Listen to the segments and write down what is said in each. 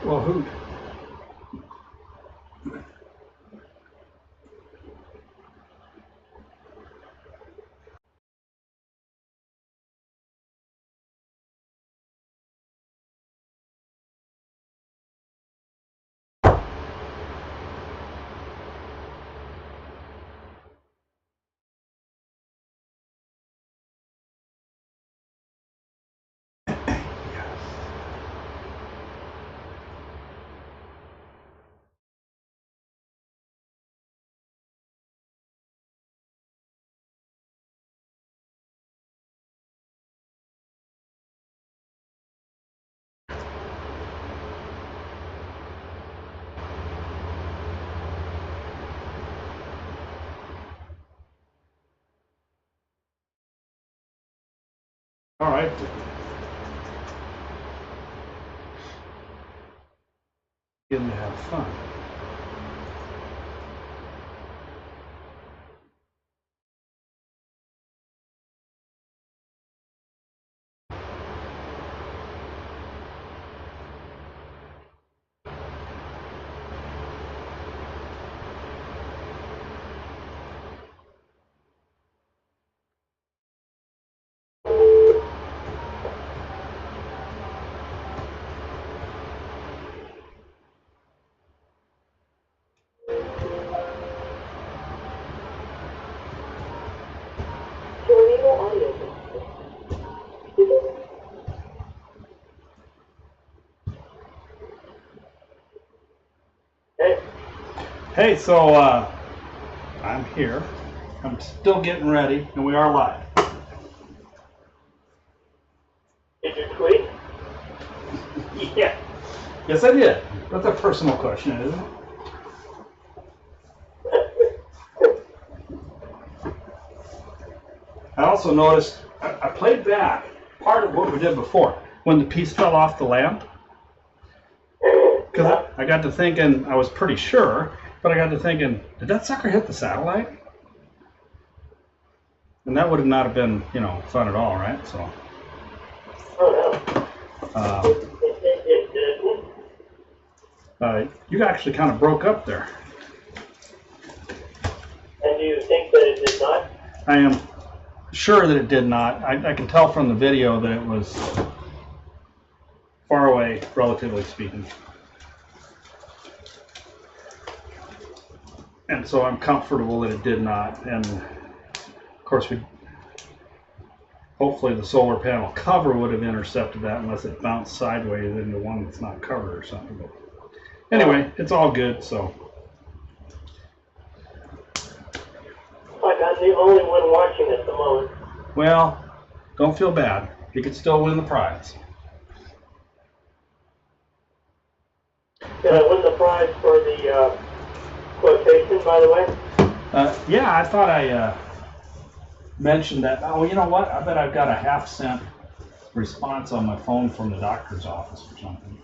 Well, hoot. All right. Getting to have fun. Hey, so I'm here. I'm still getting ready, and we are live. Did you tweet? Yeah. Yes, I did. That's a personal question, isn't it? I also noticed, I played back part of what we did before, when the piece fell off the lamp. Because I got to thinking, I was pretty sure, but I got to thinking, did that sucker hit the satellite? And that would not have been, you know, fun at all, right? So. Oh no. You actually kind of broke up there. And do you think that it did not? I am sure that it did not. I can tell from the video that it was far away, relatively speaking. And so I'm comfortable that it did not. And of course, hopefully the solar panel cover would have intercepted that unless it bounced sideways into one that's not covered or something. But anyway, it's all good, so. Like I'm the only one watching at the moment. Well, don't feel bad. You could still win the prize. Did I win the prize for the quotation, by the way? Yeah, I thought I mentioned that. Oh, you know what? I bet I've got a half-cent response on my phone from the doctor's office or something.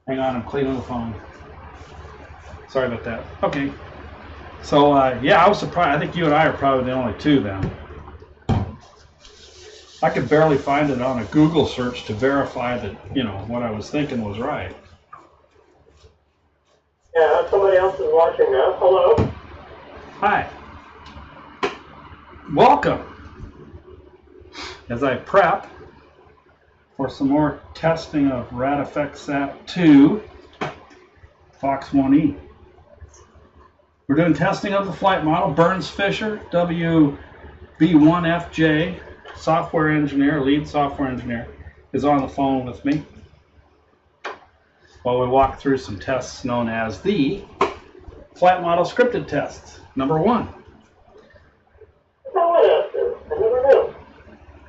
Hang on, I'm cleaning the phone. Sorry about that. Okay. So, yeah, I was surprised. I think you and I are probably the only two then. I could barely find it on a Google search to verify that, you know, what I was thinking was right. Yeah, somebody else is watching now. Hello. Hi. Welcome. As I prep for some more testing of RadFxSat-2 Fox 1E. We're doing testing of the flight model. Burns Fisher, WB1FJ, software engineer, lead software engineer, is on the phone with me while we walk through some tests known as the flight model scripted tests. Number 1. I never knew.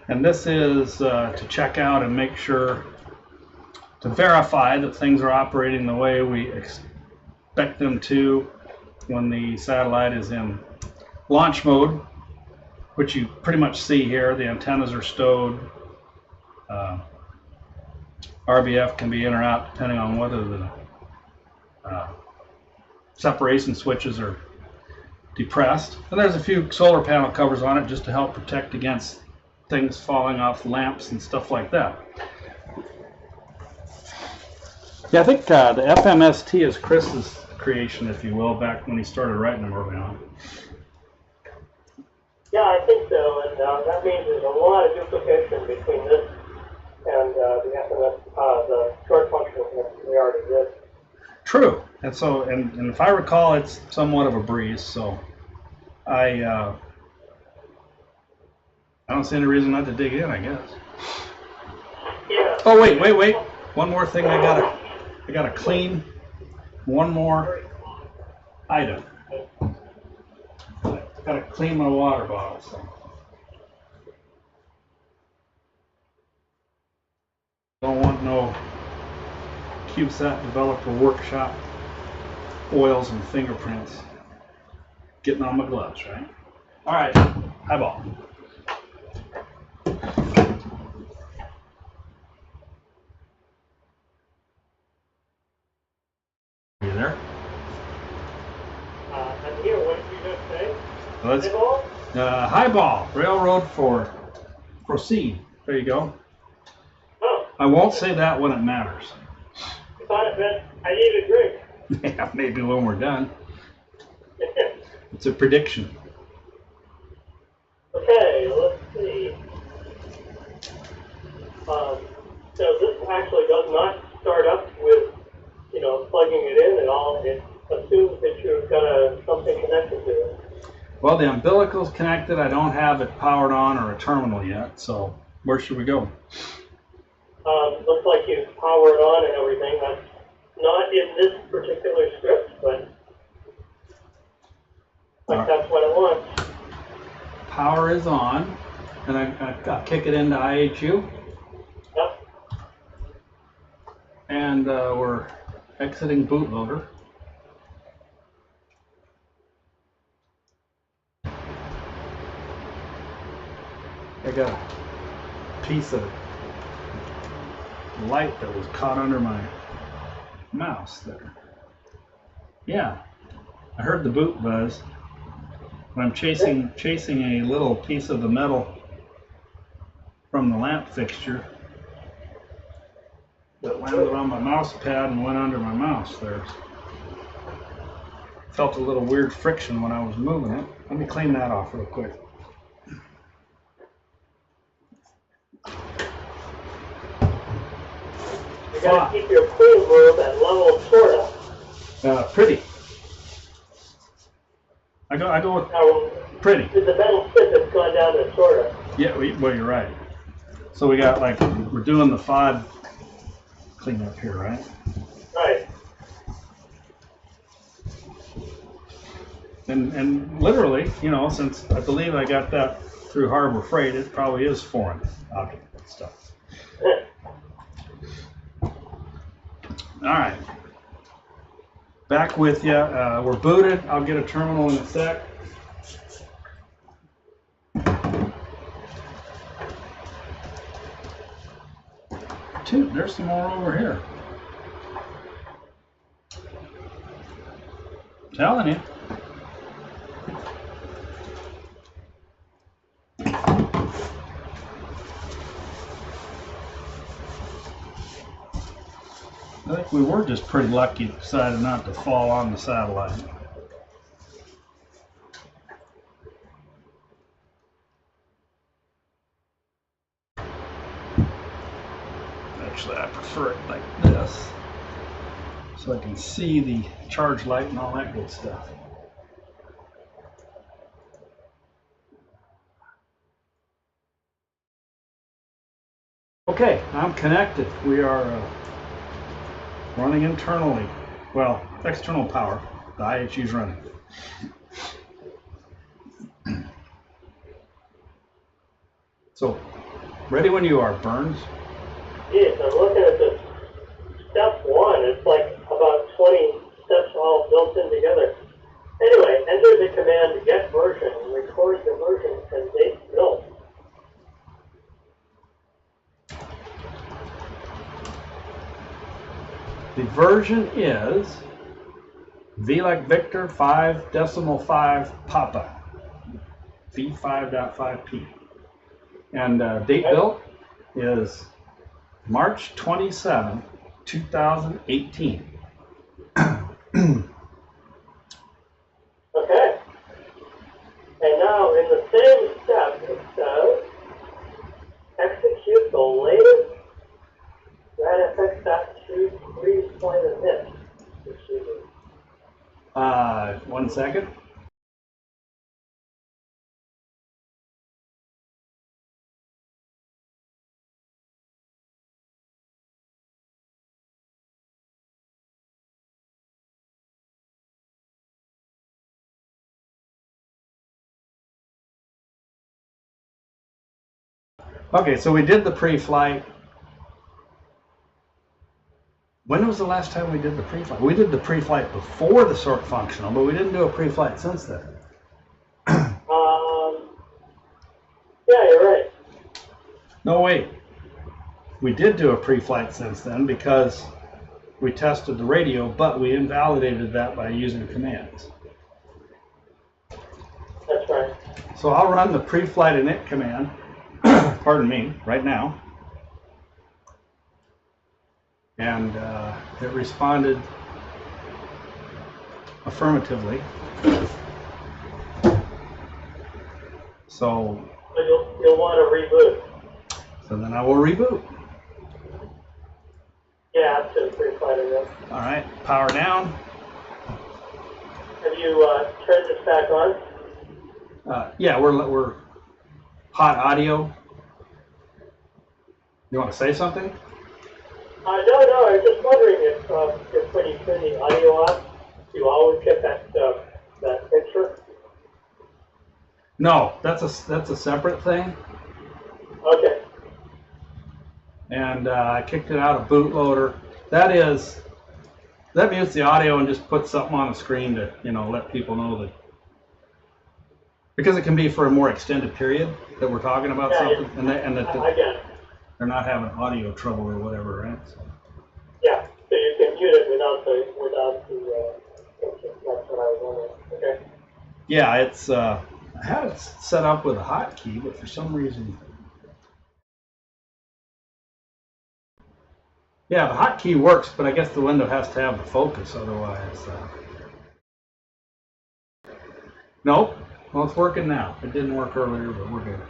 And this is to check out and make sure, to verify that things are operating the way we expect them to when the satellite is in launch mode, which you pretty much see here. The antennas are stowed. RBF can be in or out depending on whether the separation switches are depressed. And there's a few solar panel covers on it just to help protect against things falling off lamps and stuff like that. Yeah, I think the FMST is Chris's creation, if you will, back when he started writing them early on. Yeah, I think so, and that means there's a lot of duplication between this and the FMS, the short function that we already did. True, and so, and if I recall, it's somewhat of a breeze. So, I don't see any reason not to dig in, I guess. Yeah. Oh wait! One more thing, I gotta clean one more item. I gotta clean my water bottle. So. Don't want no CubeSat developer workshop oils and fingerprints getting on my gloves, right? All right, highball. You there? I'm here. What did you just say? Highball? Highball. Railroad for proceed. There you go. Oh. I won't say that when it matters. I thought it meant I need a drink. Yeah, maybe when we're done. It's a prediction. Okay, let's see. So this actually does not start up with, plugging it in at all. It assumes that you've got something connected to it. Well, the umbilical's connected. I don't have it powered on or a terminal yet. So where should we go? Looks like you power it on and everything. That's not in this particular script, but that's what it wants. Power is on, and I kick it into IHU. Yep. And we're exiting bootloader. I got a piece of light that was caught under my mouse there. Yeah, I heard the boot buzz. When I'm chasing a little piece of the metal from the lamp fixture that landed on my mouse pad and went under my mouse there. Felt a little weird friction when I was moving it. Let me clean that off real quick. You gotta keep your clean room at level sorta. Pretty. I go with pretty. The metal strip has gone down to sorta. Yeah, well, you're right. So we got we're doing the FOD cleanup here, right? Right. And literally, since I believe I got that through Harbor Freight, it probably is foreign object stuff. All right. Back with you. We're booted. I'll get a terminal in a sec. Dude, there's some more over here. Telling you. I think we were just pretty lucky, decided not to fall on the satellite. Actually, I prefer it like this, so I can see the charge light and all that good stuff. Okay, I'm connected. We are running internally. Well, external power. The IHU's running. So, ready when you are, Burns. Yes, I'm looking at this. Step 1, it's like about 20 steps all built in together. Anyway, enter the command get version and record the version and date built. The version is V like Victor 5.5 Papa. V5.5P. And date built is March 27, 2018. Okay. And now in the same step, it says, execute the latest RadFxSat-2 pre-flight emit procedure. 1 second. Okay, so we did the pre-flight. When was the last time we did the pre-flight? We did the pre-flight before the sort functional, but we didn't do a pre-flight since then. Yeah, you're right. No, wait. We did do a pre-flight since then because we tested the radio, but we invalidated that by using commands. That's right. So I'll run the pre-flight init command, pardon me, right now. And it responded affirmatively. So you'll want to reboot. So then I will reboot. Yeah, to the pre-flight init. All right, power down. Have you turned this back on? Yeah, we're hot audio. You want to say something? No, I was just wondering if when you turn the audio off, you always get that picture. No, that's a separate thing. Okay. And I kicked it out of bootloader. That mutes the audio and just puts something on the screen to let people know that, because it can be for a more extended period that we're talking about something, and that they're not having audio trouble or whatever, right? So. Yeah, so you can mute it without the that's what I was wondering. Okay. Yeah, it's I had it set up with a hotkey, but for some reason, yeah, the hotkey works, but I guess the window has to have the focus, otherwise. Nope. Well, it's working now. It didn't work earlier, but we're good.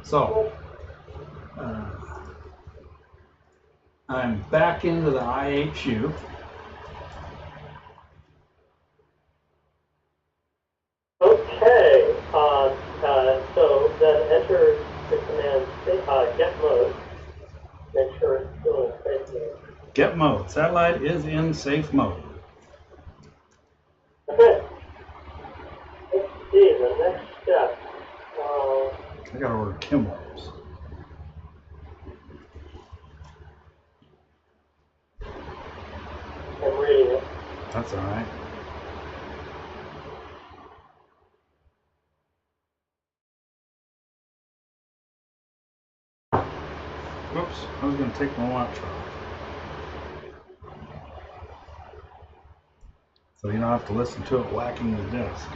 So, I'm back into the IHU. Okay. So then enter the command get mode. Make sure it's still in safe mode. Get mode. Satellite is in safe mode. Okay. Let's see the next step. I gotta order Kimwells. I'm reading it. That's all right. Whoops, I was going to take my watch off. So you don't have to listen to it whacking the desk.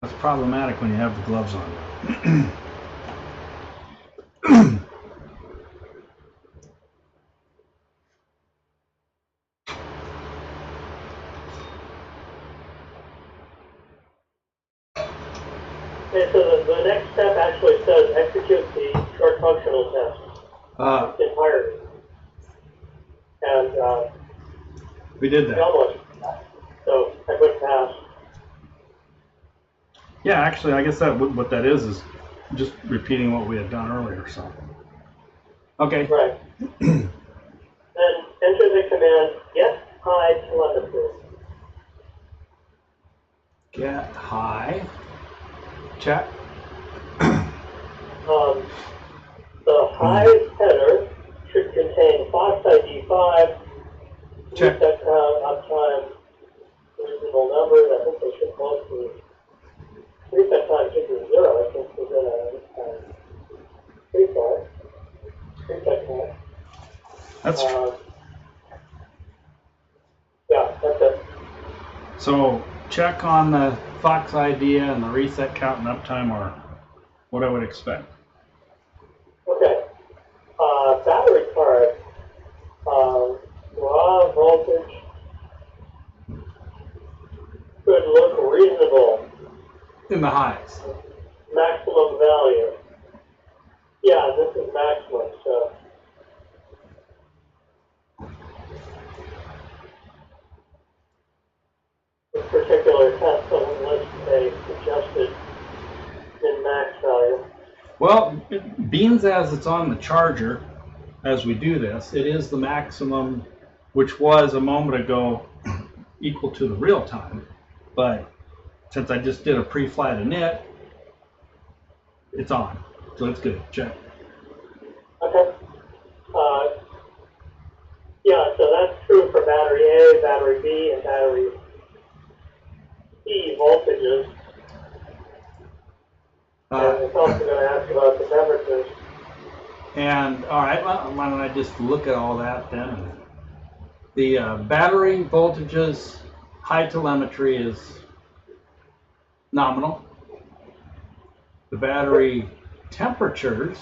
That's problematic when you have the gloves on. Okay, so the next step actually says execute the short functional test entirely. And we did that. Almost. So I went past. Yeah, actually, I guess what that is just repeating what we had done earlier. So, okay. Right. Then enter the command get high telemetry. Get high. Check. The high header should contain FOX ID 5, Check. reset count, uptime, reasonable numbers. I think they should both be. Reset time should be 0, I think, within a pre-flight. Reset count. That's yeah, that's it. so. Check on the Fox ID and the reset count and uptime are what I would expect. in the highs. Maximum value. Yeah, this is maximum, so. This particular test doesn't list a suggested min-max value. Well, being as it's on the charger, as we do this, it is the maximum, which was a moment ago equal to the real time. But since I just did a pre-flight init, it's on. So it's good. Check. Okay. Yeah, so that's true for battery A, battery B, and battery C voltages. And it's also going to ask about the temperatures. And all right, why don't I just look at all that then? The battery voltages, high telemetry is nominal. The battery temperatures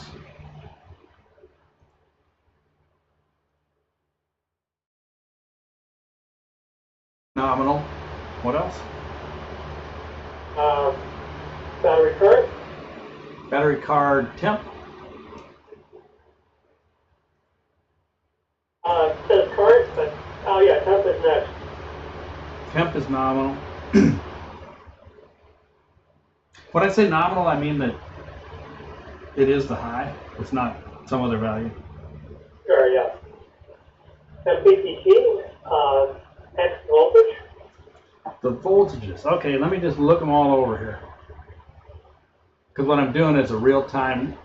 nominal. What else? Battery current? Battery card temp. It says current, but, oh yeah, temp is next. Temp is nominal. When I say nominal, I mean that it is the high. It's not some other value. Sure, yeah. MPPT, X voltage. The voltages. Okay, let me just look them all over here. Because what I'm doing is a real time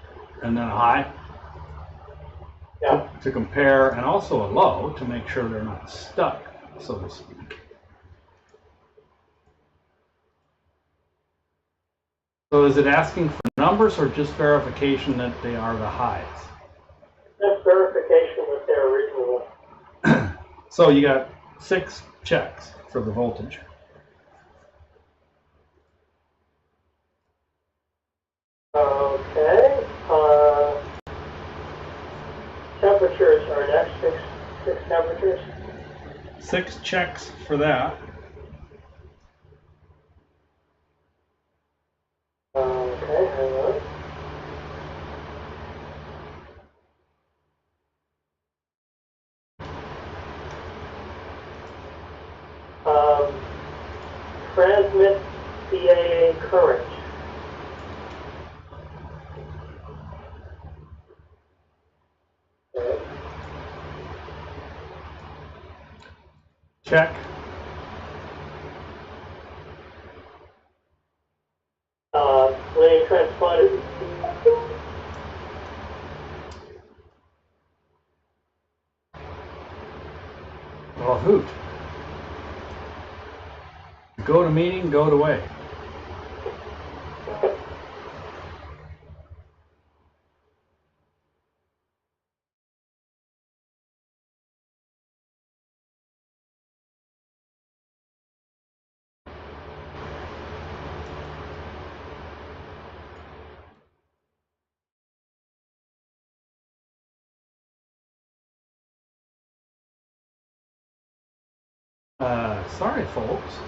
and then a high. Yeah. To compare, and also a low to make sure they're not stuck, so to speak. So is it asking for numbers or just verification that they are the highs? That's verification that they're reasonable. So you got 6 checks for the voltage. Okay. Temperatures are next. Six temperatures. 6 checks for that. Okay, hang on. Transmit CAA current. Okay. Check. Linear transponder. Well, hoot. Go to meeting, go to way. Sorry, folks.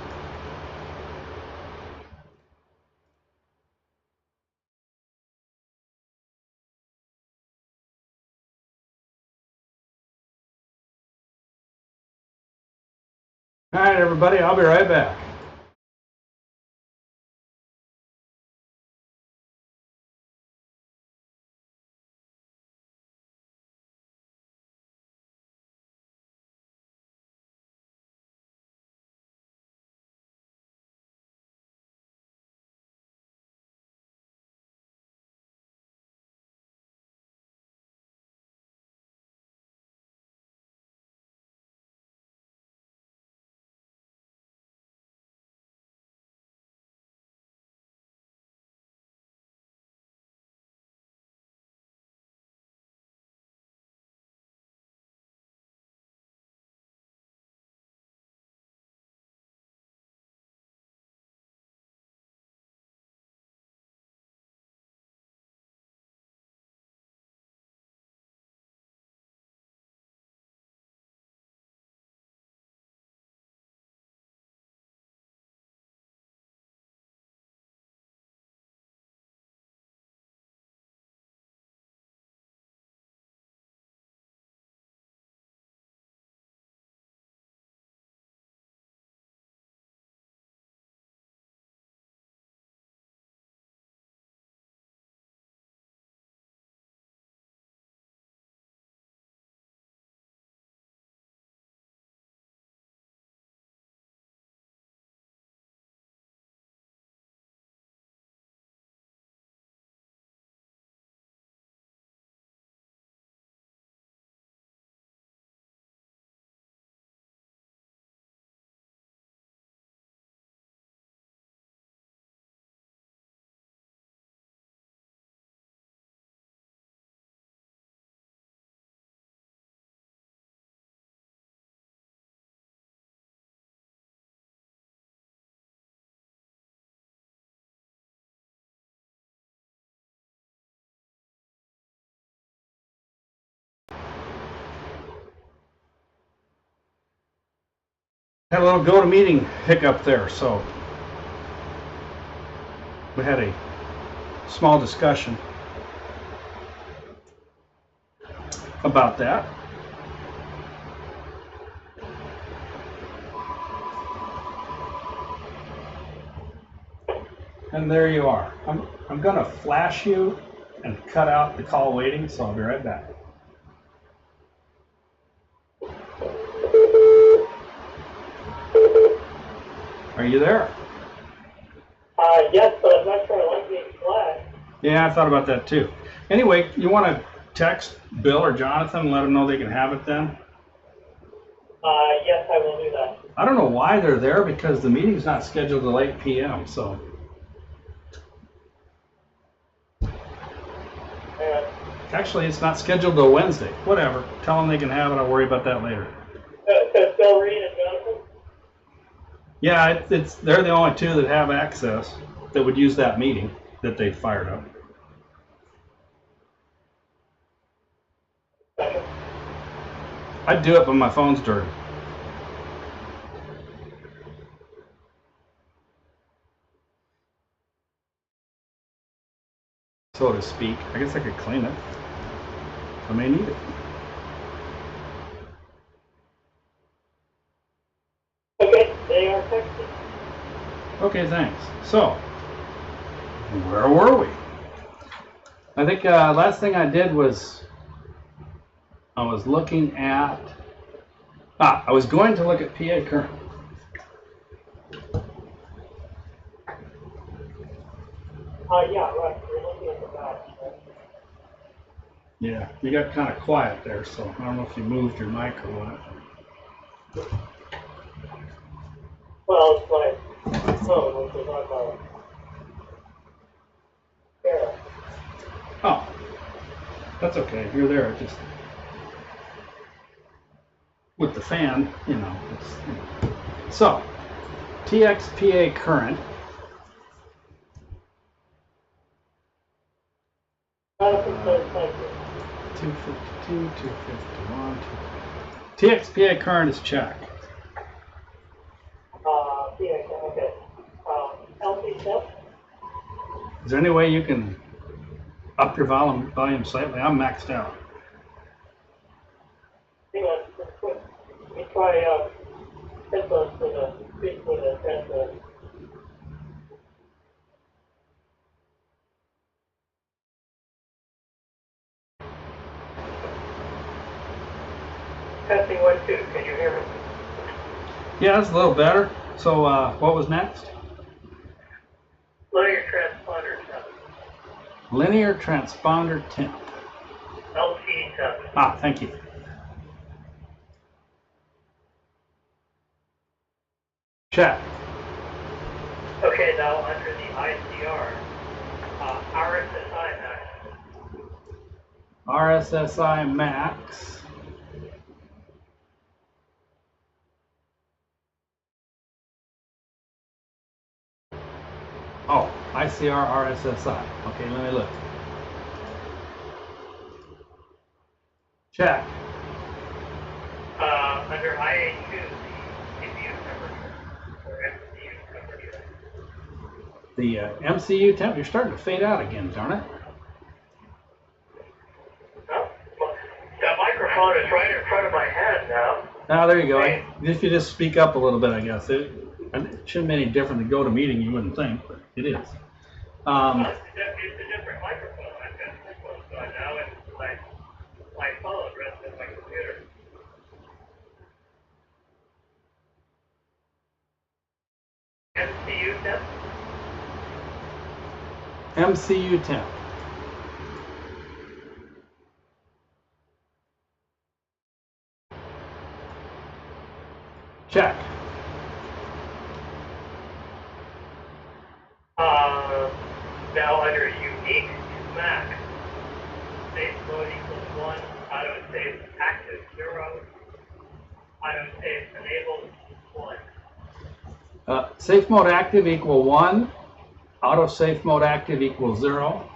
All right, everybody, I'll be right back. Had a little go-to-meeting hiccup there, so we had a small discussion about that. And there you are. I'm going to flash you and cut out the call waiting, so I'll be right back. Are you there? Yes, but I'm not sure I like being flashed. Yeah, I thought about that too. Anyway, you want to text Bill or Jonathan and let them know they can have it then? Yes, I will do that. I don't know why they're there because the meeting's not scheduled till 8 p.m. So. Actually, it's not scheduled till Wednesday. Whatever. Tell them they can have it. I'll worry about that later. So Bill Reed and Jonathan? Yeah, they're the only two that have access that would use that meeting that they fired up. I'd do it, but my phone's dirty. So to speak. I guess I could clean it. I may need it. Okay, they are texting. Okay, thanks. So, where were we? I think last thing I did was I was looking at, I was going to look at PA current. Yeah, right. We're looking at the batch. Yeah, you got kind of quiet there, so I don't know if you moved your mic or what. Well, it's my phone, which is on my camera. Oh, that's okay. You're there. Just with the fan, you know. So, TXPA current. 252, 251, TXPA current is check. Okay. LC step? Is there any way you can up your volume slightly? I'm maxed out. Hang on, just quick. Let me try headphones for the speak for the transmitter. Testing 1, 2. Can you hear me? Yeah, that's a little better. So, what was next? Linear transponder temp. Linear transponder temp. LT temp. Thank you. Check. Okay, now under the ICR, RSSI max. RSSI max. Oh, ICR RSSI. Okay, let me look. Check. Under IA2, the CPU temperature, or MCU temperature. The MCU temp, you're starting to fade out again, darn it. Oh, that microphone is right in front of my head now. There you go. If you just speak up a little bit, I guess. It shouldn't be any different than GoToMeeting, you wouldn't think, but it is. It's a different microphone. I've got headphones on now, and my phone rests on my computer. MCU temp? MCU temp. Check. Now under unique max, safe mode equals 1, auto save active 0, auto save enabled 1. Safe mode active equal 1. Auto safe mode active equals 0.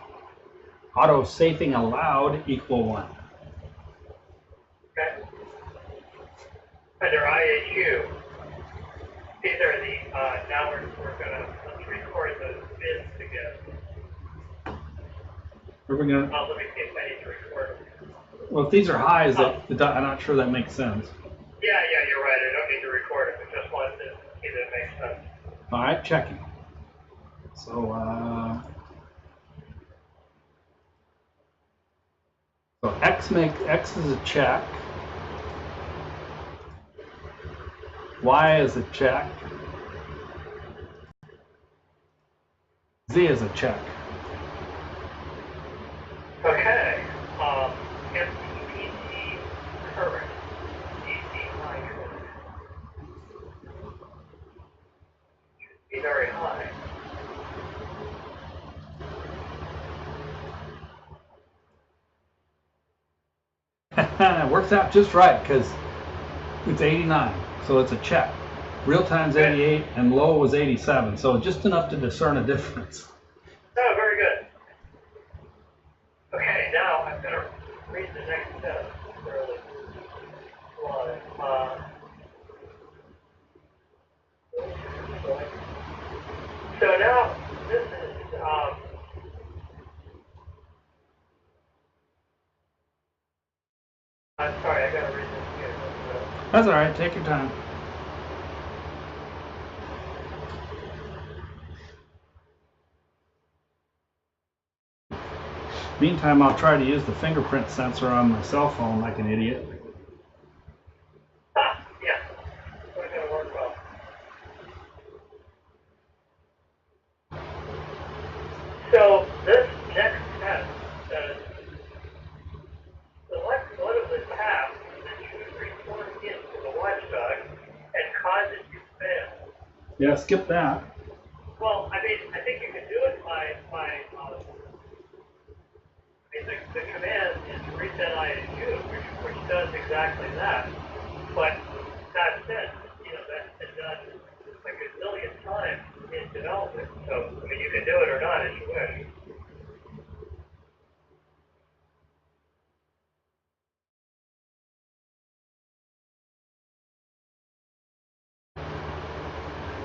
Auto safing allowed equal 1. Okay. Under IAQ, These are the, now we're gonna, let's record those bids together. Are we gonna? Let me see if I need to record them. Well, if these are highs, I'm not sure that makes sense. Yeah, you're right. I don't need to record it. I just wanted to see that it makes sense. All right, checking. So, X is a check. Y is a check. Z is a check. Okay. MPPT current. DC line current. Should be very high. It works out just right because it's 89, so it's a check. Real time's 88 and low was 87, so just enough to discern a difference. Oh, very good. Okay, now I'm going to read the next step. Fairly slide. So now this is I'm sorry, I got to read this again. That's all right. Take your time. Meantime, I'll try to use the fingerprint sensor on my cell phone like an idiot. Yeah, it's going to work well. So this next test says, select one of the tasks that should report into the watchdog and cause it to fail. Yeah, skip that. Well, I mean, I think you can do it by the command is reset ISU, which does exactly that. But that said, that's been done like a million times in development. So, I mean, you can do it or not as you wish.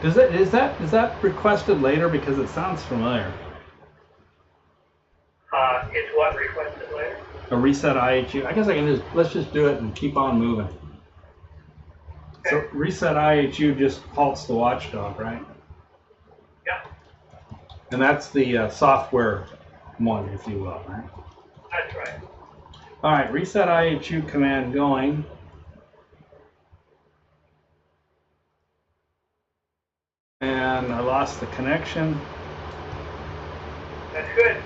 Is that requested later because it sounds familiar? Is what requested later? A reset IHU. I guess let's just do it and keep on moving. Okay. So reset IHU just halts the watchdog, right? Yeah. And that's the software one, if you will, right? That's right. All right, reset IHU command going. And I lost the connection. That's good.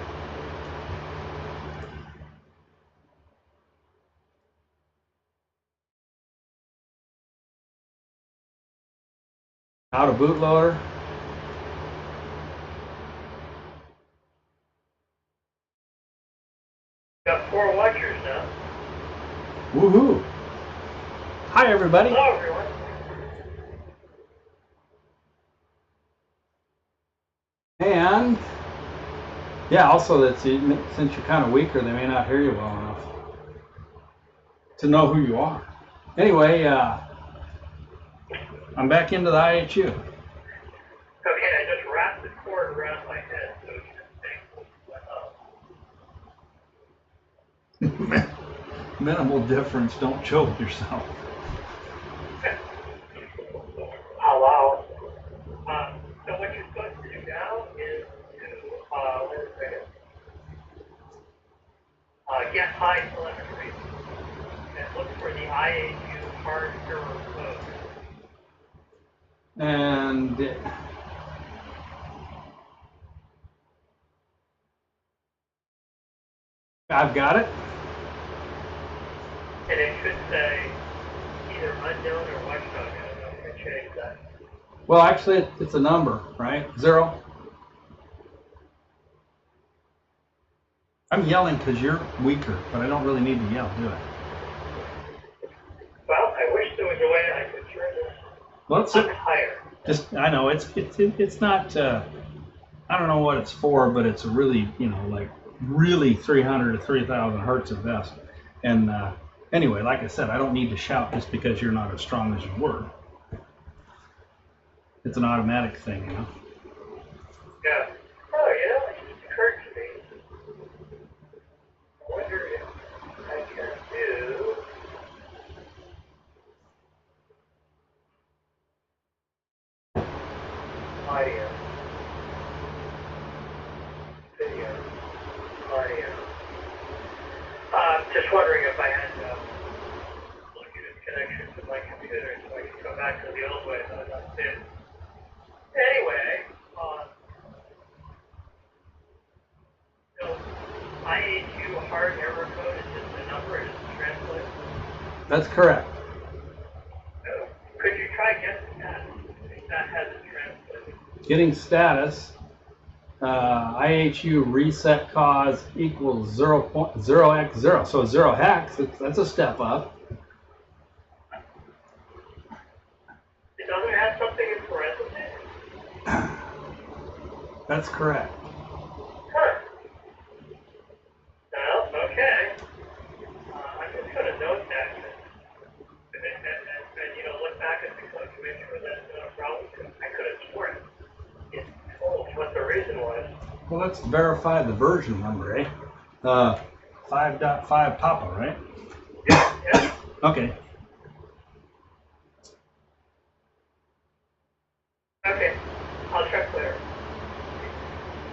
Out of bootloader. Got 4 watchers now. Woohoo! Hi, everybody. Hello, everyone. And yeah, also that since you're kind of weaker, they may not hear you well enough to know who you are. Anyway, I'm back into the IHU. Okay, I just wrapped the cord around my head so it shouldn't stay. Minimal difference. Don't choke yourself. Hello. So what you're supposed to do now is to wait a second. Get high telemetry and look for the IAU hard error code. And I've got it. And it should say either unknown or watchdog. I don't know if I changed that. Well, actually, it's a number, right? 0. I'm yelling because you're weaker, but I don't really need to yell, do I? Well, I wish there was a way I could turn this up higher. I know it's not. I don't know what it's for, but it's really like really 300 to 3,000 hertz at best. And anyway, like I said, I don't need to shout just because you're not as strong as you were. it's an automatic thing, you know. Yeah. Oh, you know, it just occurred to me. I wonder if I can do audio, video, audio. Just wondering if I had Bluetooth connection to my computer so I could go back to the old way, but that's it. Anyway, so IAQ hard error code is just a number, it doesn't translate. That's correct. So, could you try guessing that? If that hasn't translated. Getting status, IHU reset cause equals 0.0x0. So 0 hex, that's a step up. It doesn't have something in parentheses? That's correct. Huh. Well, okay. I'm just going to note that and you know, look back at the code to make sure that's not a problem. I could have sworn it told what the reason was. Well, let's verify the version number, eh? 5.5 Papa, right? Yeah. Okay. Okay, I'll check later.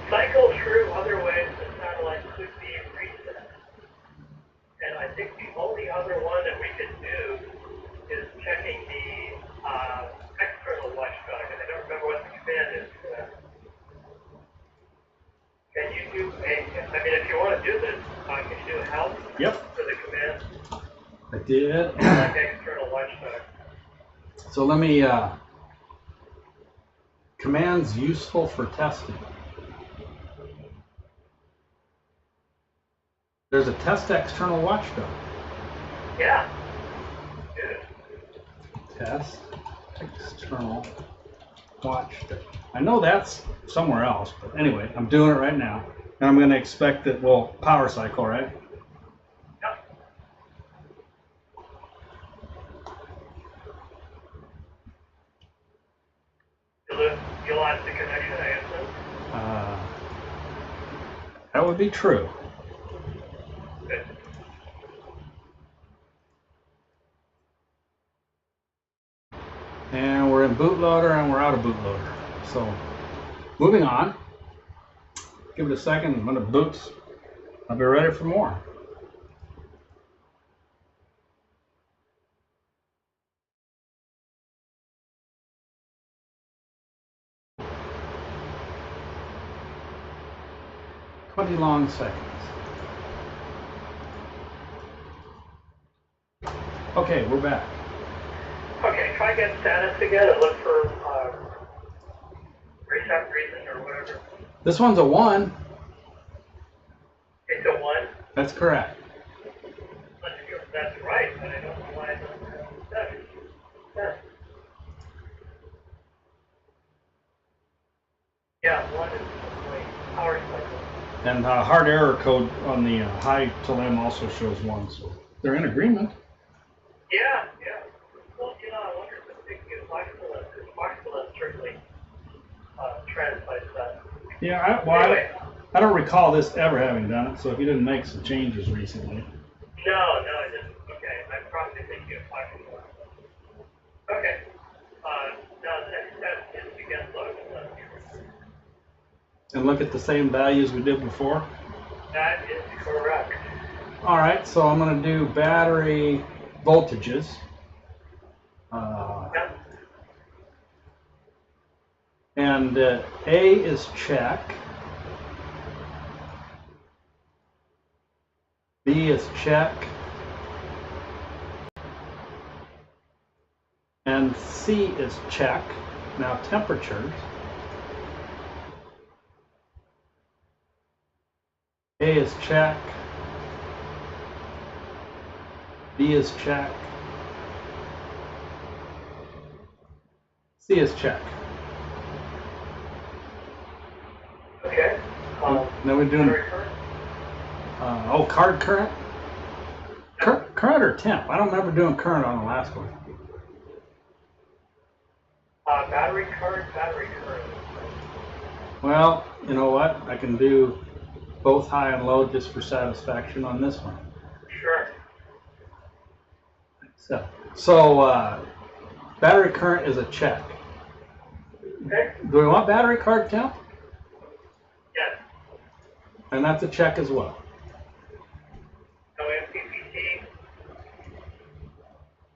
Cycle through other ways the satellite could be reset. And I think the only other one that we could do is checking the external watchdog, and I don't remember what the command is for that. Can you do I mean, if you want to do this, can you do help for the command? I did. Like external watchdog. So let me, commands useful for testing. There's a test external watchdog. Yeah. Good. Test external watchdog. I know that's somewhere else, but anyway, I'm doing it right now. And I'm going to expect that we'll power cycle, right? Yep. You lost the connection, I assume? That would be true. Good. And we're in bootloader and we're out of bootloader. So moving on. Give it a second. When it boots, I'll be ready for more. Long seconds. Okay, we're back. Okay, try get status again and look for reset reason or whatever. This one's a 1. It's a 1? That's correct. That's right, but I don't know why it doesn't have status. Yeah, 1 is my power cycle. And hard error code on the high till M also shows 1, so they're in agreement. Yeah. Well, you know, I wonder if it's thinking of Voxelant, because Voxelant certainly translates that. Yeah, Anyway. I don't recall this ever having done it, so if you didn't make some changes recently. No, I didn't. Okay, I'm probably thinking of Voxelant. Okay. Now the next step is to get load telemetry. And look at the same values we did before. That is correct. All right, so I'm going to do battery voltages. Yep. And A is check. B is check. And C is check. Now temperatures. A is check. B is check. C is check. Okay. Now we're doing Current? card current. Current or temp? I don't remember doing current on the last one. Battery current. Well, you know what? I can do both high and low just for satisfaction on this one. Sure. So battery current is a check. Okay. Do we want battery card temp? Yes. And that's a check as well. No MPPT.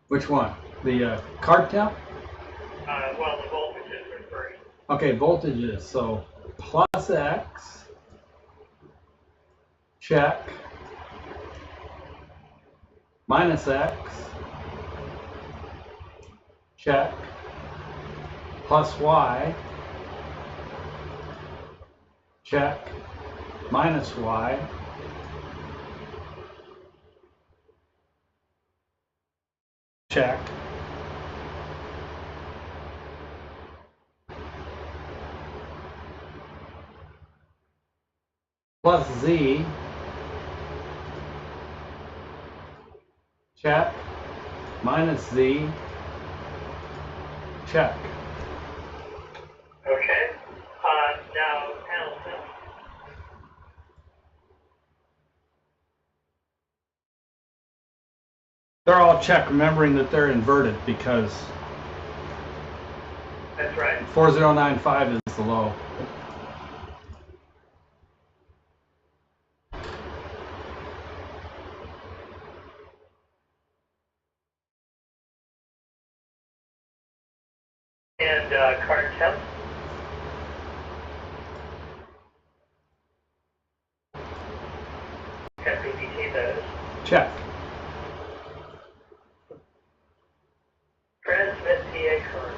Which one? The card temp? Well, the voltage is reversed. Okay, voltages. So plus X, check, minus X, check, plus Y, check, minus Y, check, plus Z, check, minus Z, check. Okay. Now AMSAT. They're all check, remembering that they're inverted because That's right. 4095 is the low. And card temp. MPPT, that is. Check. Transmit PA current.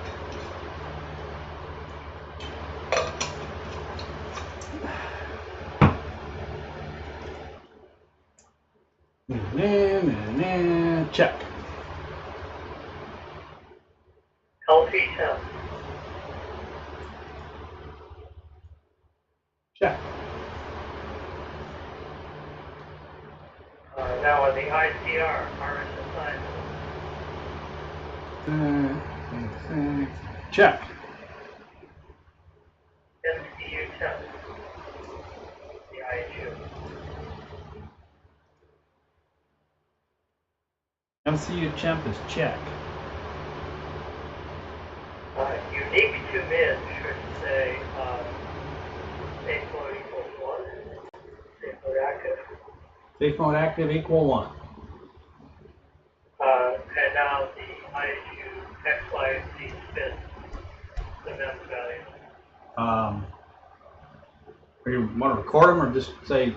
Check. LT temp. Check. Now on the ICR, RSSI. Check. MCU temp. The IHU. MCU temp is check. Unique to mid should say safe mode equals 1. Safe mode active. Safe mode active equal 1. And now the IHU X, Y, and Z spin the MEMS value. You want to record them or just say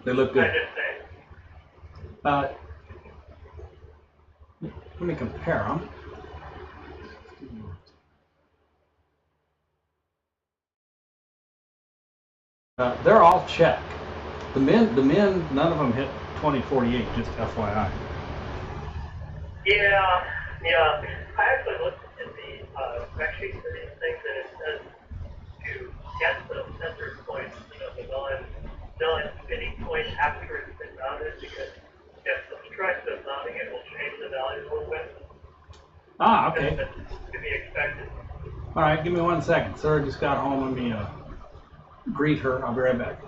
they look good? I just say. Let me compare them. They're all check. The min, none of them hit 2048, just FYI. Yeah. I actually looked at the spec sheet for these things, and it says to get the sensor point, the non-spinning point after it's been mounted, because if the stress of mounting it will change the value a little bit. Ah, okay. That's to be expected. All right, give me 1 second. Sarah just got home. Let me greet her. I'll be right back.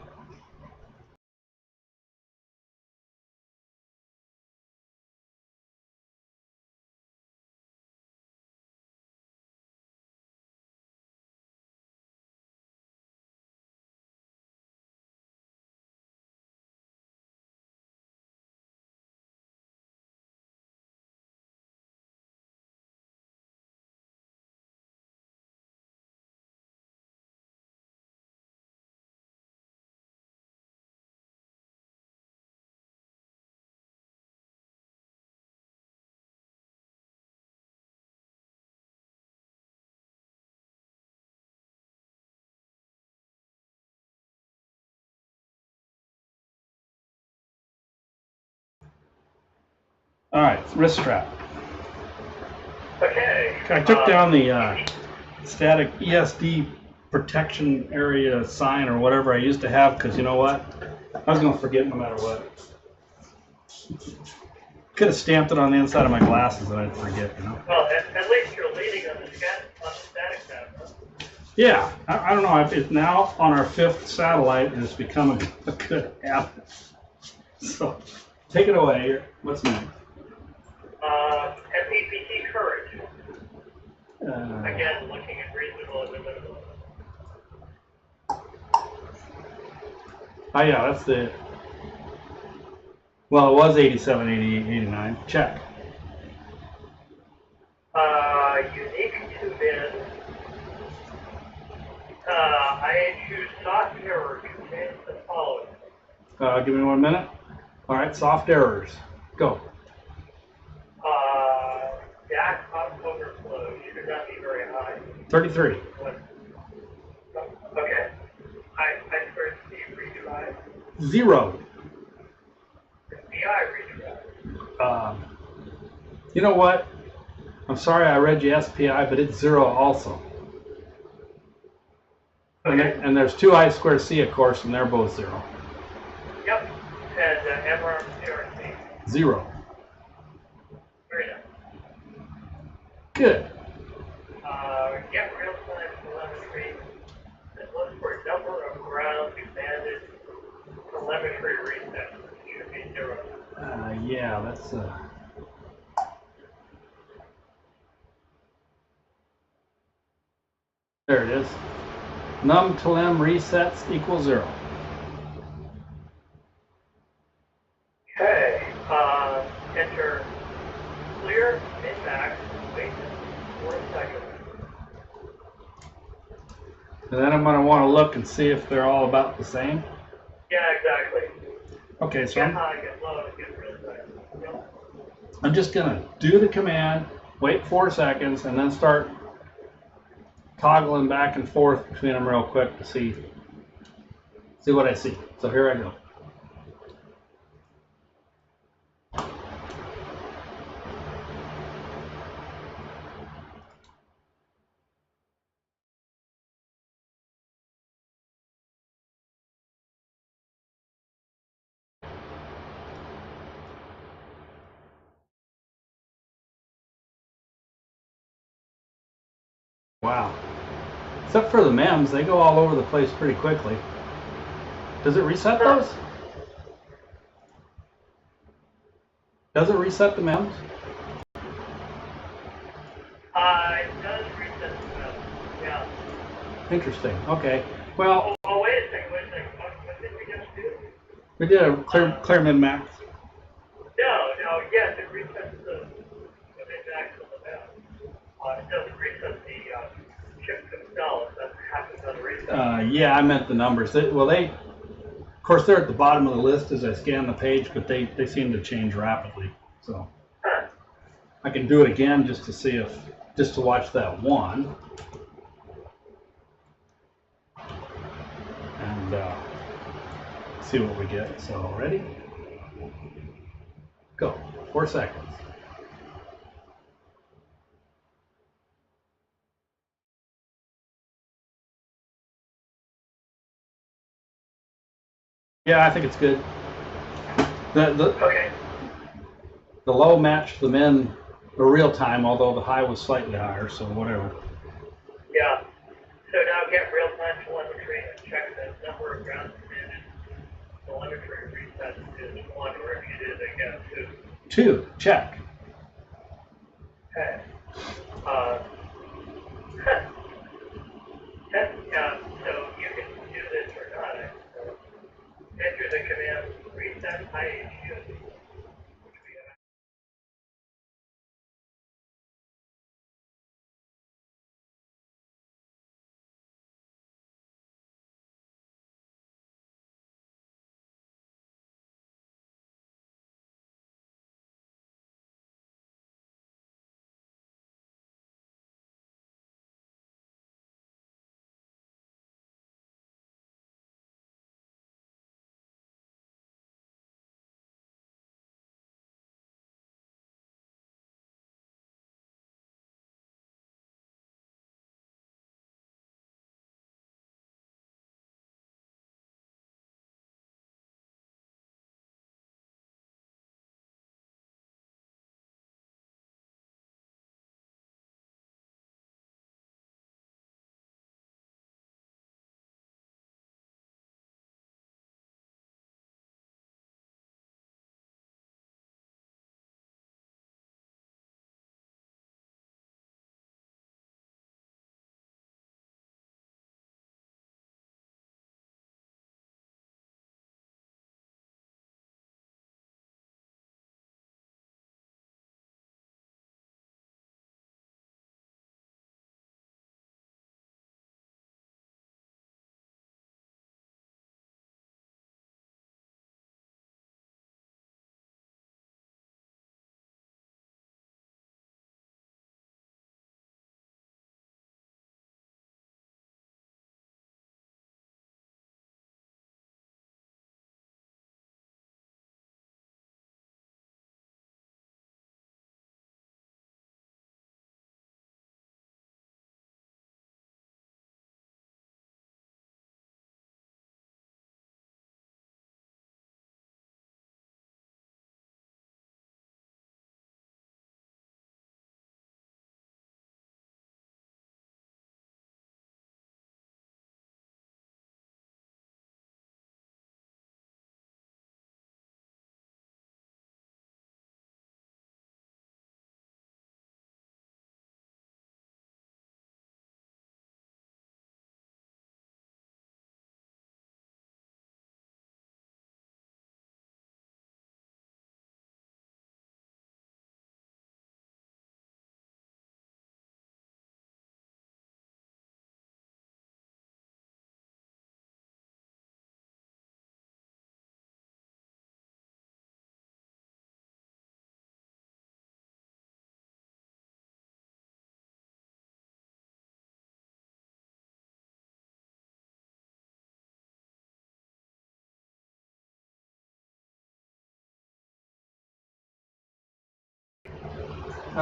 All right, wrist strap. Okay. I took down the static ESD protection area sign or whatever I used to have because you know what? I was going to forget no matter what. Could have stamped it on the inside of my glasses and I'd forget, Well, at least you're leaning on the static Yeah, I don't know. It's now on our 5th satellite, and it's become a good habit. So, take it away. What's next? FPPT courage. Again, looking at reasonable and minimal. Oh yeah, that's the. Well, it was 87, 88, 89. Check. Unique to bin. I choose soft error contains the following. Give me 1 minute. All right, soft errors. Go. DAC overflow should not be very high. 33. Okay. I squared C retry. 0. SPI retry. You know what? I'm sorry I read you SPI, but it's 0 also. Okay. And there's 2 I squared C, of course, and they're both 0. Yep. And MRM CRC. 0. Very nice. Good. Get real-time telemetry and look for number of ground expanded telemetry resets. It should be 0. Yeah, that's there it is. Num telem resets equals 0. Okay. Enter clear min-max. Wait 4 seconds. And then I'm going to want to look and see if they're all about the same. Yeah, exactly. Okay, so Get high, get low, get real time. Yep. I'm just going to do the command, wait 4 seconds, and then start toggling back and forth between them real quick to see what I see. So here I go. Wow. Except for the MEMS, they go all over the place pretty quickly. Does it reset those? Does it reset the MEMS? It does reset the map. Yeah. Interesting. Okay. Well, Oh, wait a second. What did we just do? we did a clear min max. No, yes, it resets the min-max on the map. It doesn't reset the chips themselves. That happens on the reset. Yeah, I meant the numbers. Of course, they're at the bottom of the list as I scan the page, but they seem to change rapidly. So I can do it again just to watch that one. And see what we get. So ready? Go. 4 seconds. Yeah, I think it's good. Okay. The low matched the min real time, although the high was slightly higher, so whatever. Yeah. So now get real-time telemetry and check the number of ground commanded telemetry resets is 1, or if you did it again, 2. 2, check. Okay. So you can do this or not. Enter the command reset IHU.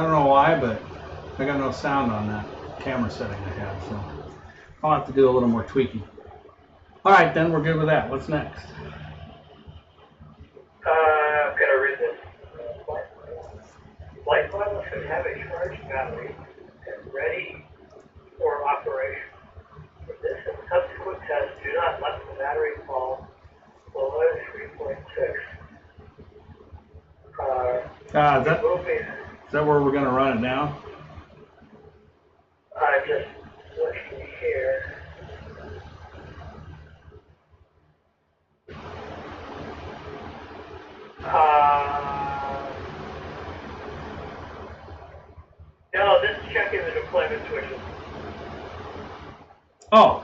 don't know why, but I got no sound on that camera setting I have, so I'll have to do a little more tweaking. All right, then we're good with that. What's next? I'm going to read this. Flight model should have a charged battery and ready for operation. For this and subsequent tests, do not let the battery fall below 3.6. Is that where we're going to run it down? I'm just looking here. No, this is checking the deployment switches. Oh.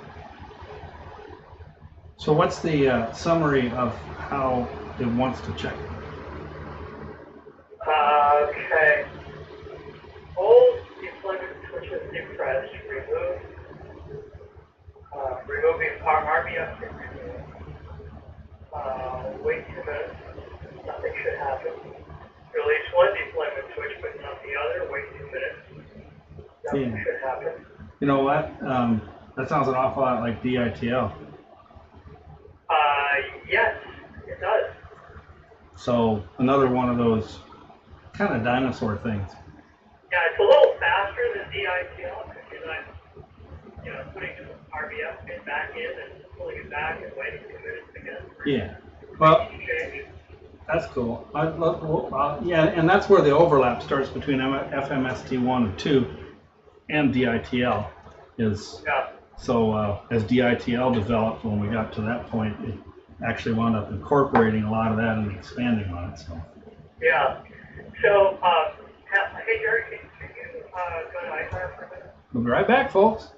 So what's the summary of how it wants to check? Okay. Hold deployment switches depressed. Removing RBF. Wait 2 minutes. Nothing should happen. Release one deployment switch, but not the other. Wait 2 minutes. Nothing should happen. You know what? That sounds an awful lot like DITL. Yes, it does. So another one of those kind of dinosaur things. Yeah, it's a little faster than DITL because you're not, putting the RBF pin back in and pulling it back and waiting 2 minutes again. Yeah. Well, Change. that's cool. Yeah, and that's where the overlap starts between FMST1 and 2 and DITL is. Yeah. So as DITL developed, when we got to that point, it actually wound up incorporating a lot of that and expanding on it. So. Yeah. So, hey Jerry, can you go to iFire for a minute? We'll be right back, folks.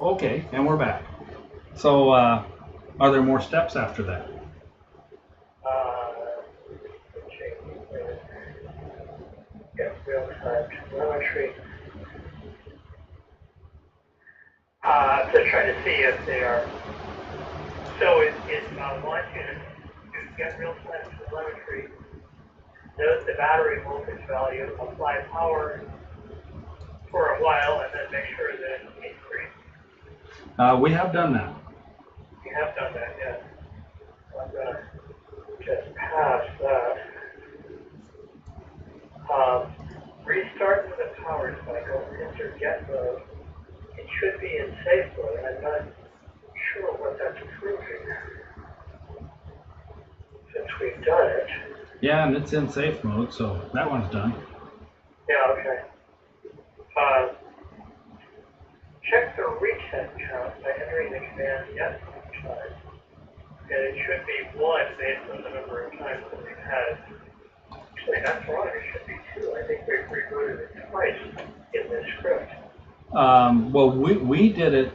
Okay, and we're back. So, are there more steps after that? Get real-time telemetry. To try to see if they are. So it wants you to get real-time telemetry, note the battery voltage value, apply power for a while, and then make sure that it's increased. We have done that. You have done that, yes. I'm going to just pass that. Restart with the power cycle, enter get mode. It should be in safe mode. I'm not sure what that's proving since we've done it. Yeah, and it's in safe mode, so that one's done. Yeah, okay. check the reset count by entering the command yes time. And it should be 1 based on the number of times that we've had. Actually, that's wrong. It should be 2. I think we've rebooted it twice in this script. Well, we did it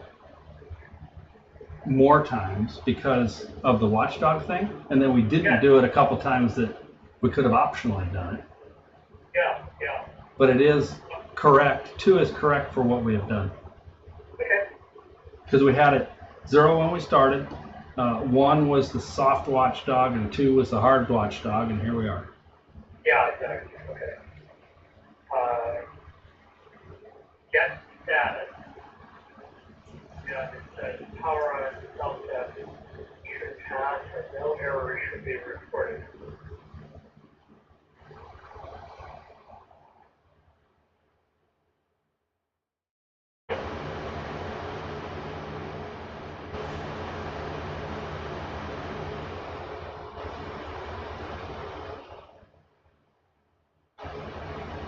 more times because of the watchdog thing, and then we didn't do it a couple times that we could have optionally done it. Yeah, yeah. But it is correct. 2 is correct for what we have done. Okay. Because we had it 0 when we started, 1 was the soft watchdog, and 2 was the hard watchdog, and here we are. Yeah, exactly. Okay. Get status. Yeah, it says power on CubeSat should pass and no errors should be reported.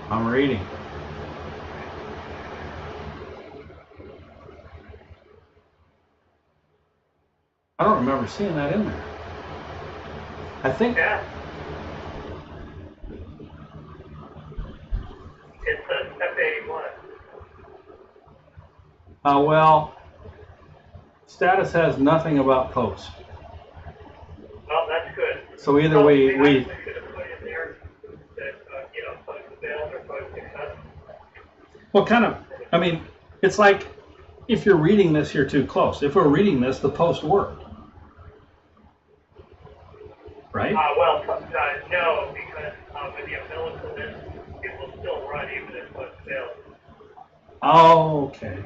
I'm reading. I don't remember seeing that in there. I think. Yeah. It says F81. Well, status has nothing about post. Well, that's good. So either So we should have put in there that, post failed or post success. well, kind of. I mean, it's like if you're reading this, you're too close. If we're reading this, the post worked, right? No, because with the umbilical list, it will still run even if post fails. Oh, okay.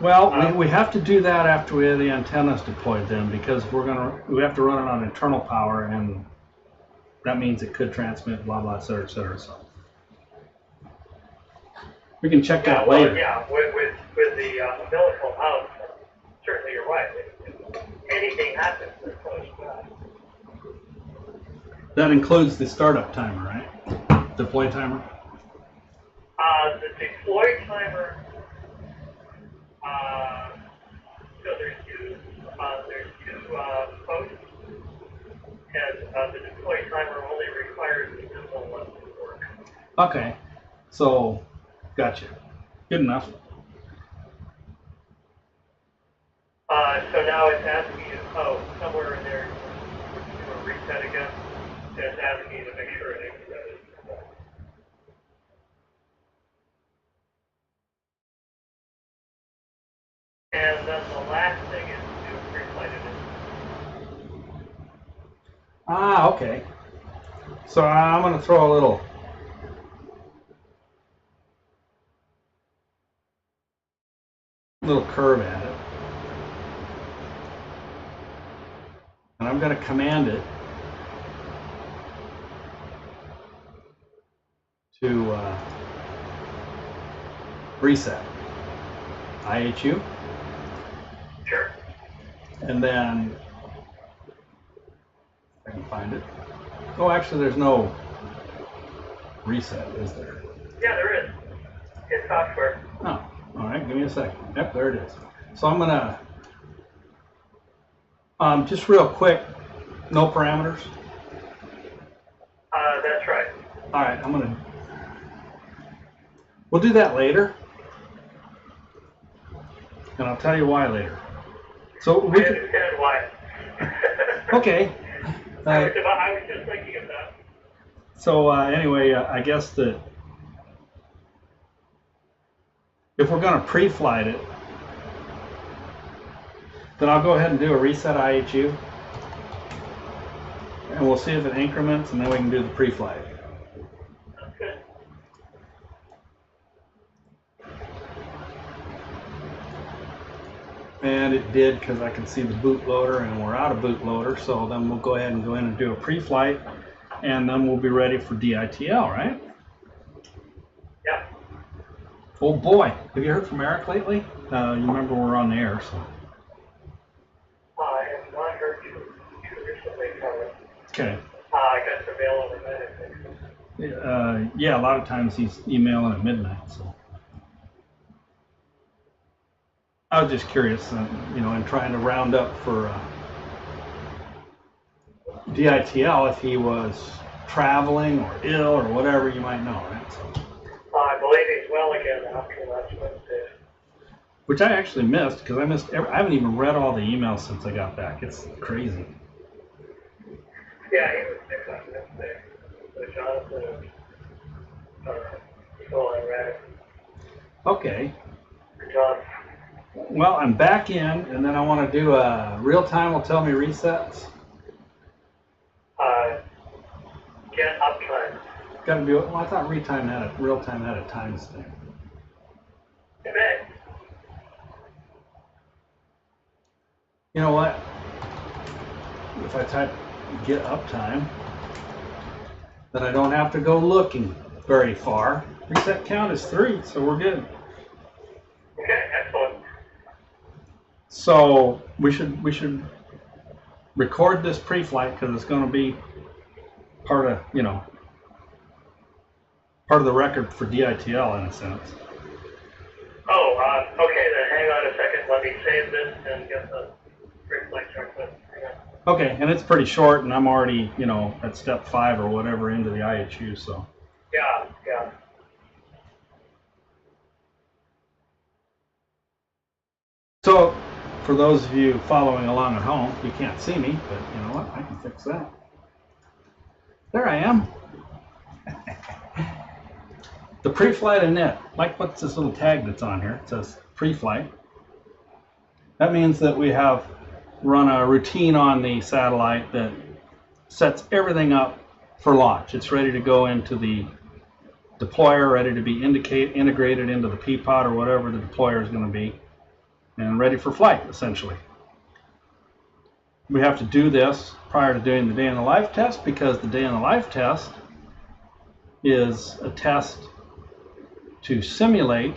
Well, we have to do that after we have the antennas deployed then, because we have to run it on internal power, and that means it could transmit blah blah, et cetera, so we can check that later. Yeah, with the umbilical out, certainly you're right. If anything happens with post fail. That includes the startup timer, right? Deploy timer. The deploy timer. So there's two posts, and the deploy timer only requires the visible one to work. Okay, so gotcha. Good enough. So now it's asking you, somewhere in there, do a reset again, and it's asking you to make sure it is. And then the last thing is to do pre-flight edition. Okay. So I'm going to throw a little curve at it. And I'm going to command it to reset. IHU. Sure. And then I can find it. Oh, actually, there's no reset, is there? Yeah, there is. It's software. Oh, all right. Give me a second. Yep, there it is. So I'm gonna just real quick, no parameters. That's right. All right, we'll do that later, and I'll tell you why later. So we I understand why. Okay. I was just thinking of that. So anyway, I guess that if we're going to pre-flight it, then I'll go ahead and do a reset IHU, and we'll see if it increments, and then we can do the pre-flight. That's good. And it did, because I can see the bootloader, and we're out of bootloader, so then we'll go ahead and go in and do a pre-flight, and then we'll be ready for DITL, right? Yeah. Oh boy, have you heard from Eric lately? You remember we're on the air, so. I have not heard too recently from it. Okay. I got the mail overnight, I think. Yeah, a lot of times he's emailing at midnight. So I was just curious, in trying to round up for DITL if he was traveling or ill or whatever, you might know, right? So, I believe he's well again after last Wednesday. which I actually missed because I haven't even read all the emails since I got back. It's crazy. Yeah, he was sick on Wednesday. So Jonathan Nicole and Raddick. Okay. John. Well, I'm back in, and then I want to do a real time will tell me resets. Get uptime. Got to do it. Well, I thought real time had a timestamp. You may. You know what? If I type get uptime, then I don't have to go looking very far. Reset count is 3, so we're good. Okay, excellent. So we should record this pre-flight because it's going to be part of the record for DITL in a sense. Oh, okay, then hang on a second. Let me save this and get the pre-flight checklist. Okay, and it's pretty short, and I'm already, at step 5 or whatever into the IHU, so. Yeah. So, for those of you following along at home, you can't see me, but you know what? I can fix that. There I am. The pre-flight init, like what's this little tag that's on here? It says pre-flight. That means that we have run a routine on the satellite that sets everything up for launch. It's ready to go into the deployer, ready to be integrated into the P-pod or whatever the deployer is going to be, and ready for flight, essentially. We have to do this prior to doing the day in the life test because the day in the life test is a test to simulate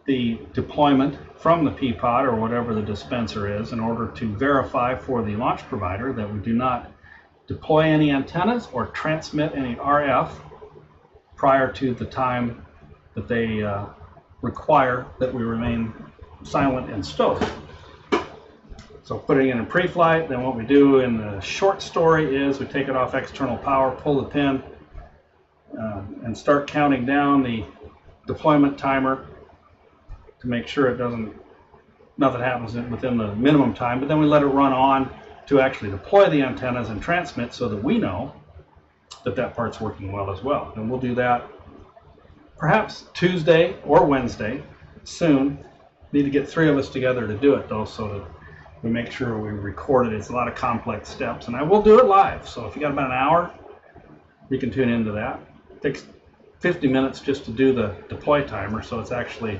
the deployment from the P-pod or whatever the dispenser is in order to verify for the launch provider that we do not deploy any antennas or transmit any RF prior to the time that they require that we remain silent and stowed. So putting in a pre-flight, then what we do in the short story is we take it off external power, pull the pin, and start counting down the deployment timer to make sure nothing happens within the minimum time, but then we let it run on to actually deploy the antennas and transmit so that we know that that part's working well as well. And we'll do that perhaps Tuesday or Wednesday soon. Need to get 3 of us together to do it though, so that we make sure we record it. It's a lot of complex steps, and I will do it live. So if you got about an hour, you can tune into that. It takes 50 minutes just to do the deploy timer, so it's actually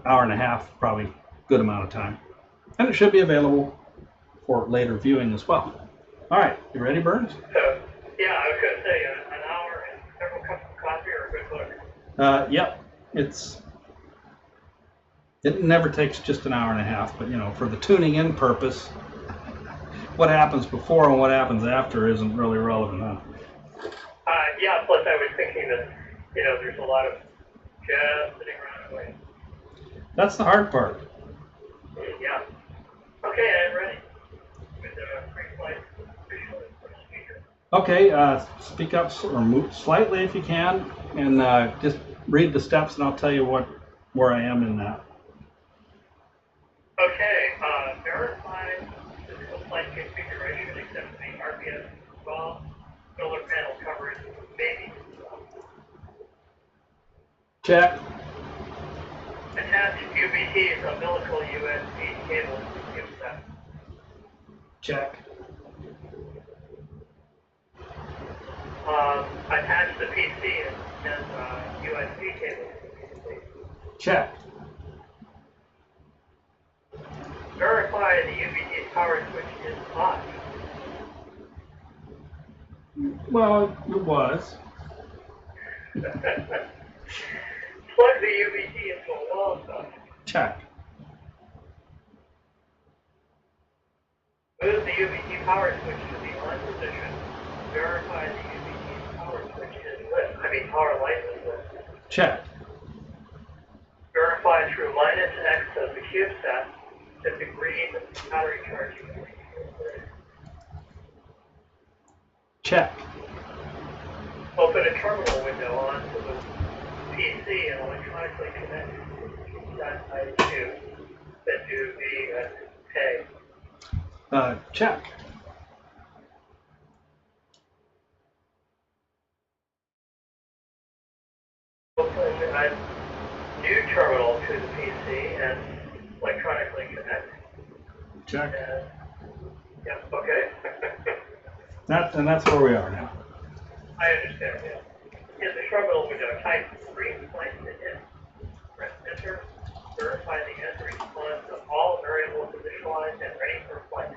hour and a half, probably good amount of time. And it should be available for later viewing as well. All right, you ready, Burns? Yeah, I was going to say an hour and several cups of coffee or a good look. Yep, it never takes just an hour and a half, but for the tuning in purpose, what happens before and what happens after isn't really relevant, huh? Yeah, plus I was thinking that, there's a lot of jazz sitting around away. That's the hard part. Yeah. Okay, I'm ready. With the pre-flight visual speaker. Okay, speak up or move slightly if you can, and just read the steps, and I'll tell you where I am in that. Okay, verify physical flight configuration except the RPS install, solar panel coverage, maybe. Check. Attach UBT's umbilical USB cable to CubeSat. Check. Attach the PC and USB cable to the PC. Check. Verify the UBT power switch is on. Well, it was. Plug the UBT into a wall socket. Check. Move the UBT power switch to the on position. Verify the UBT power power switch is lit. Power light is lit. Check. Verify through -X of the CubeSat that the green battery charging is lit. Check. Open a terminal window onto the PC and electronically connect to CubeSat I2 that do V K. Check. Open a new terminal to the PC and electronically connect. Check. Yeah, okay. And that's where we are now. I understand, yeah. In the terminal window, type flght to hit. Press enter. Verify the end response of all variables initialized and ready for flight.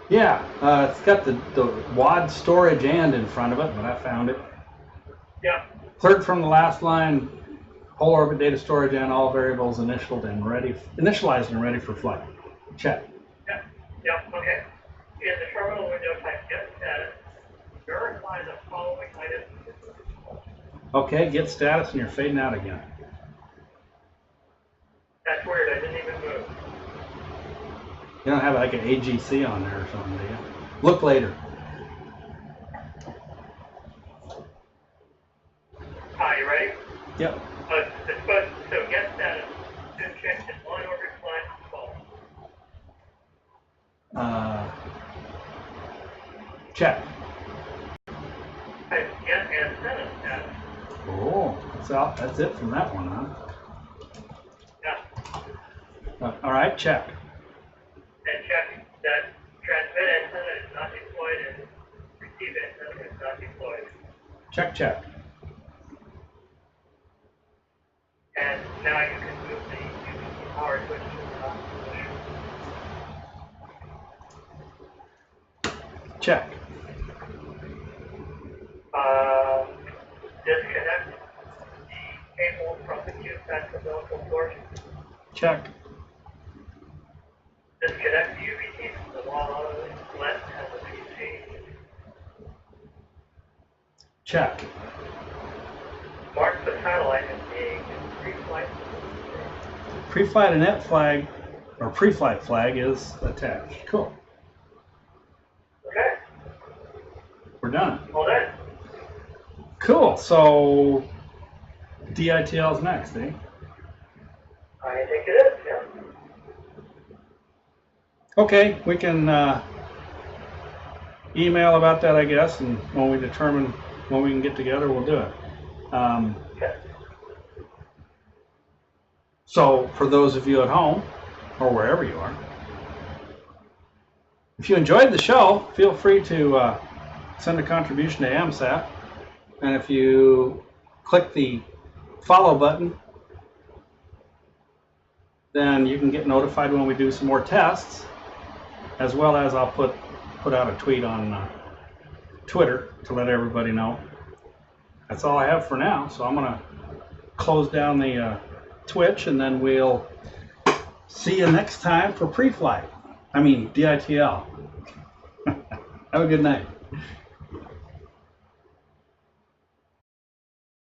Yeah, it's got the WAD storage and in front of it, but I found it. Yeah. Third from the last line, whole orbit data storage and all variables initialized and ready for flight. Check. Yeah, okay. In the terminal window, type get status. Verify the following items. Okay, get status, and you're fading out again. That's weird, I didn't even move. You don't have like an AGC on there or something, do you? Look later. You ready? Yep. It's supposed to get status. Soon check the on orbit flight fall. Check. Type get and status. Oh, that's it from that one, huh? Yeah. All right, check. And check that transmit antenna is not deployed and receive antenna is not deployed. Check, check. And now you can move the UPC power switch to the off position. Check. Disconnect the cable from the CubeSat umbilical cord. Check. Disconnect the UPC from the wall outlet and the PC. Check. Mark the satellite as being pre-flight. Pre-flight init flag, or pre-flight flag is attached. Cool. Okay. We're done. All done. Cool. So DITL is next, eh? I think it is, yeah. Okay, we can email about that, I guess, and when we determine when we can get together, we'll do it. Okay. So for those of you at home, or wherever you are, if you enjoyed the show, feel free to send a contribution to AMSAT. And if you click the follow button, then you can get notified when we do some more tests, as well as I'll put out a tweet on Twitter to let everybody know. That's all I have for now, so I'm going to close down the Twitch, and then we'll see you next time for pre-flight. I mean, DITL. Have a good night.